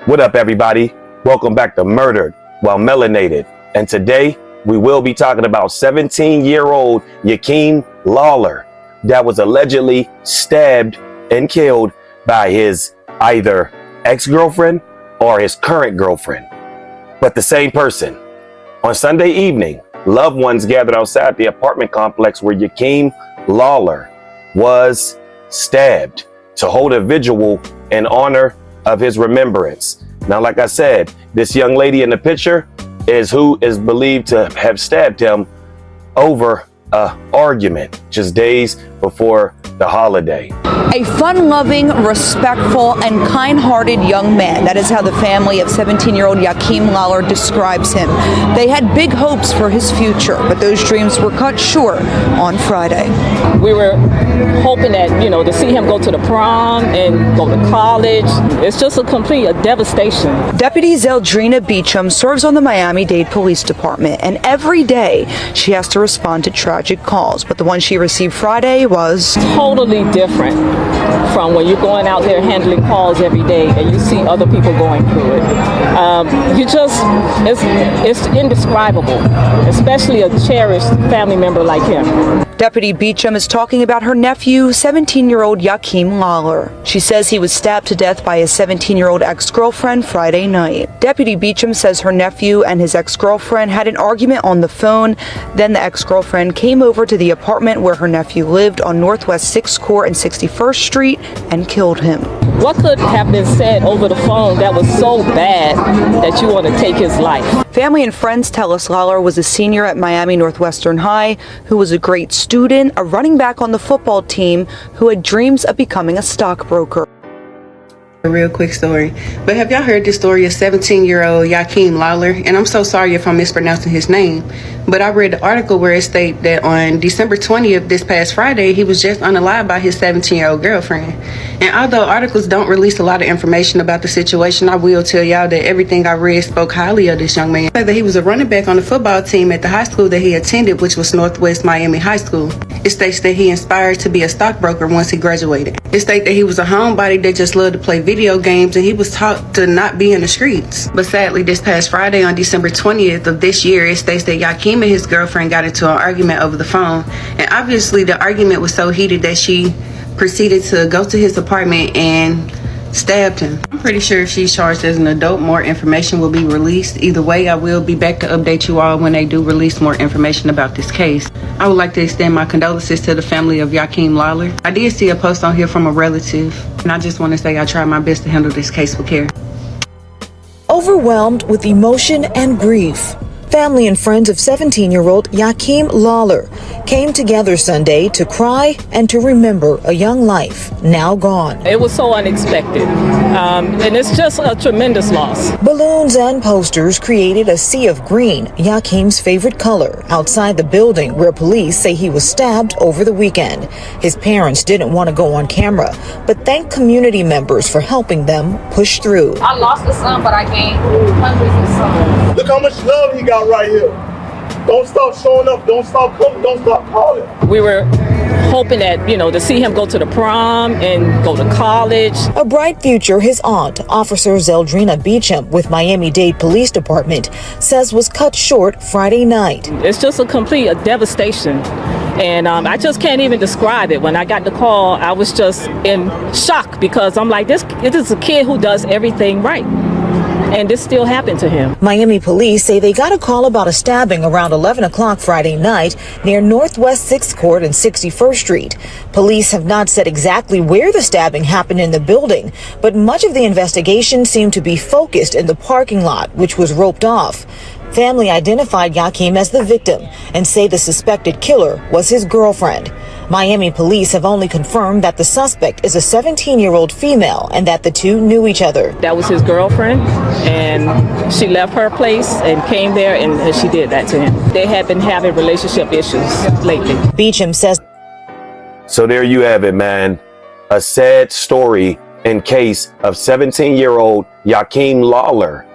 What up, everybody? Welcome back to Murdered While Melanated. And today we will be talking about 17-year-old Yakeem Lawler that was allegedly stabbed and killed by his either ex-girlfriend or his current girlfriend, but the same person. On Sunday evening, loved ones gathered outside the apartment complex where Yakeem Lawler was stabbed to hold a vigil in honor of his remembrance. Now, like I said, this young lady in the picture is who is believed to have stabbed him over an argument just days before the holiday. A fun-loving, respectful, and kind-hearted young man. That is how the family of 17-year-old Yakeem Lawler describes him. They had big hopes for his future, but those dreams were cut short on Friday. We were hoping that, to see him go to the prom and go to college. It's just a devastation. Deputy Lled Beecham serves on the Miami-Dade Police Department, and every day she has to respond to tragic calls. But the one she received Friday was totally different from when you're going out there handling calls every day and you see other people going through it. It's indescribable, especially a cherished family member like him. Deputy Beecham is talking about her nephew, 17-year-old Yakeem Lawler. She says he was stabbed to death by his 17-year-old ex-girlfriend Friday night. Deputy Beecham says her nephew and his ex-girlfriend had an argument on the phone. Then the ex-girlfriend came over to the apartment where her nephew lived on Northwest 6th Court and 61st Street and killed him. What could have been said over the phone that was so bad that you want to take his life? Family and friends tell us Lawler was a senior at Miami Northwestern High who was a great student, a running back on the football team who had dreams of becoming a stockbroker. A real quick story, but have y'all heard the story of 17-year-old Yakeem Lawler? And I'm so sorry if I'm mispronouncing his name, but I read the article where it stated that on December 20th, this past Friday, he was just unalived by his 17-year-old girlfriend. And although articles don't release a lot of information about the situation, I will tell y'all that everything I read spoke highly of this young man. Said that he was a running back on the football team at the high school that he attended, which was Northwest Miami High School. It states that he inspired to be a stockbroker once he graduated. It states that he was a homebody that just loved to play video games, and he was taught to not be in the streets. But sadly, this past Friday on December 20th of this year, it states that Yakeem and his girlfriend got into an argument over the phone. And obviously the argument was so heated that she proceeded to go to his apartment and stabbed him. I'm pretty sure if she's charged as an adult, more information will be released. Either way, I will be back to update you all when they do release more information about this case. I would like to extend my condolences to the family of Yakeem Lawler. I did see a post on here from a relative, and I just want to say I tried my best to handle this case with care. Overwhelmed with emotion and grief, family and friends of 17-year-old Yakeem Lawler came together Sunday to cry and to remember a young life now gone. It was so unexpected, and it's just a tremendous loss. Balloons and posters created a sea of green, Yakeem's favorite color, outside the building where police say he was stabbed over the weekend. His parents didn't want to go on camera, but thanked community members for helping them push through. I lost a son, but I gained hundreds of sons. Look how much love he got right here. Don't stop showing up. Don't stop coming. Don't stop calling. We were hoping that, to see him go to the prom and go to college. A bright future his aunt, Officer Lled Beecham with Miami-Dade Police Department, says was cut short Friday night. It's just a devastation. And I just can't even describe it. When I got the call, I was just in shock because I'm like, this is a kid who does everything right. And this still happened to him. Miami police say they got a call about a stabbing around 11 o'clock Friday night near Northwest 6th Court and 61st Street. Police have not said exactly where the stabbing happened in the building, but much of the investigation seemed to be focused in the parking lot, which was roped off. Family identified Yakeem as the victim and say the suspected killer was his girlfriend. Miami police have only confirmed that the suspect is a 17-year-old female and that the two knew each other. That was his girlfriend, and she left her place and came there, and she did that to him. They had been having relationship issues lately. Beecham says. So there you have it, man. A sad story in case of 17-year-old Yakeem Lawler.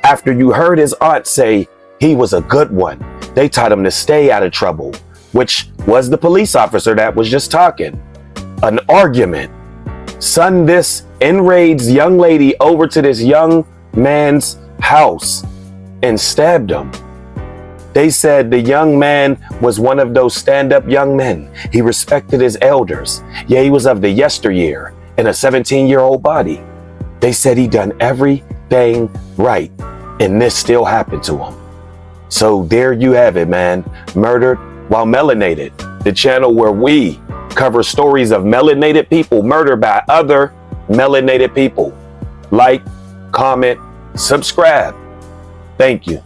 After you heard his aunt say he was a good one, they taught him to stay out of trouble, which was the police officer that was just talking. An argument. Son, this enraged young lady over to this young man's house and stabbed him. They said the young man was one of those stand-up young men. He respected his elders. Yeah, he was of the yesteryear in a 17-year-old body. They said he done everything right, and this still happened to him. So there you have it, man. Murdered while melanated. The channel where we cover stories of melanated people murdered by other melanated people. Like, comment, subscribe. Thank you.